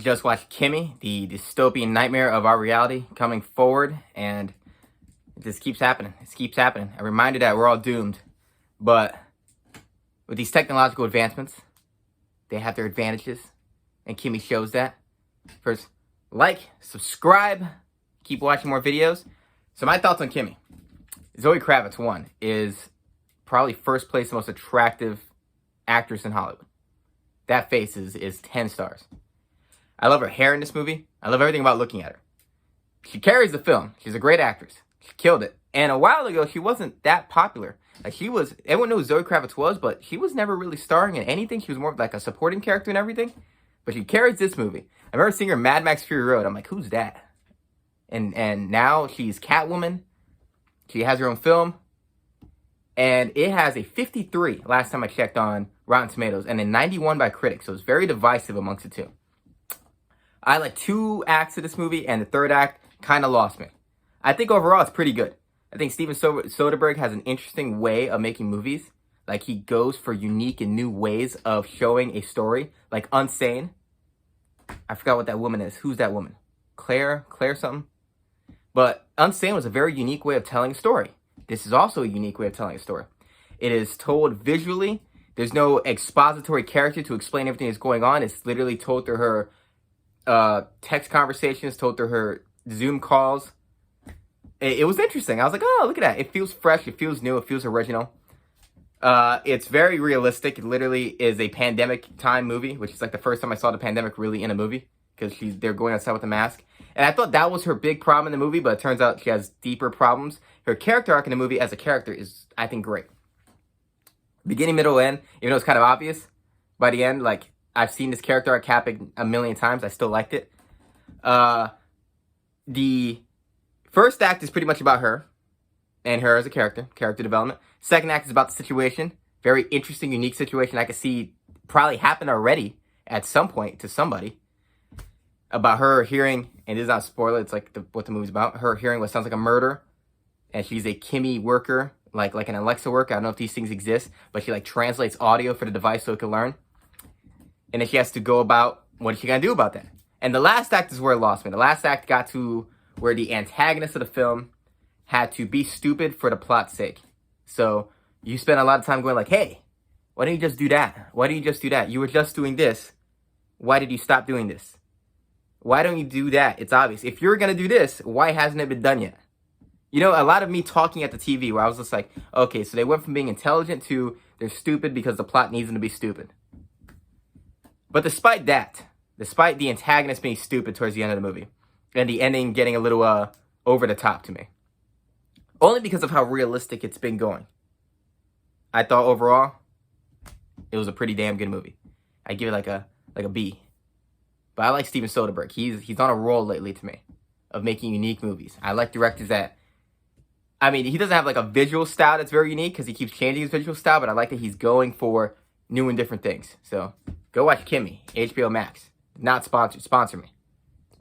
just watched Kimi, the dystopian nightmare of our reality coming forward, and it just keeps happening. It keeps happening. A reminder that we're all doomed. But with these technological advancements, they have their advantages, and Kimi shows that. First, like, subscribe, keep watching more videos. So my thoughts on Kimi. Zoe Kravitz, one, is probably first place the most attractive actress in Hollywood. That face is 10 stars. I love her hair in this movie. I love everything about looking at her. She carries the film. She's a great actress. She killed it. And a while ago, she wasn't that popular. Like, everyone knew who Zoe Kravitz was, but she was never really starring in anything. She was more of like a supporting character and everything. But she carries this movie. I remember seeing her in Mad Max Fury Road. I'm like, who's that? And now she's Catwoman. She has her own film. And it has a 53 last time I checked on Rotten Tomatoes, and a 91 by critics. So it's very divisive amongst the two. I like 2 acts of this movie, and the third act kind of lost me. I think overall it's pretty good. I think Steven Soderbergh has an interesting way of making movies. Like, he goes for unique and new ways of showing a story. Like Unsane. I forgot what that woman is. Who's that woman? Claire something? But Unsane was a very unique way of telling a story. This is also a unique way of telling a story. It is told visually. There's no expository character to explain everything that's going on. It's literally told through her text conversations, told through her Zoom calls. It was interesting. I was like, oh, look at that. It feels fresh. It feels new. It feels original. It's very realistic. It literally is a pandemic time movie, which is like the first time I saw the pandemic really in a movie, because they're going outside with a mask. And I thought that was her big problem in the movie, but it turns out she has deeper problems. Her character arc in the movie as a character is, I think, great. Beginning, middle, end, even though it's kind of obvious, by the end, like, I've seen this character arc happen a million times. I still liked it. The first act is pretty much about her and her as a character development. Second act is about the situation. Very interesting, unique situation I could see probably happen already at some point to somebody. About her hearing, and this is not a spoiler, it's like what the movie's about, her hearing what sounds like a murder, and she's a Kimi worker, like an Alexa worker. I don't know if these things exist, but she like translates audio for the device so it can learn. And then she has to go about, what is she gonna do about that? And the last act is where it lost me. The last act got to where the antagonist of the film had to be stupid for the plot's sake. So you spend a lot of time going like, hey, why don't you just do that? Why don't you just do that? You were just doing this. Why did you stop doing this? Why don't you do that? It's obvious. If you're going to do this, why hasn't it been done yet? You know, a lot of me talking at the TV where I was just like, okay, so they went from being intelligent to they're stupid because the plot needs them to be stupid. But despite that, despite the antagonist being stupid towards the end of the movie, and the ending getting a little over the top to me, only because of how realistic it's been going, I thought overall, it was a pretty damn good movie. I give it like a B. But I like Steven Soderbergh. He's on a roll lately to me of making unique movies. I like directors that, I mean, he doesn't have like a visual style that's very unique because he keeps changing his visual style, but I like that he's going for new and different things. So go watch Kimi, HBO Max. Not sponsored. Sponsor me.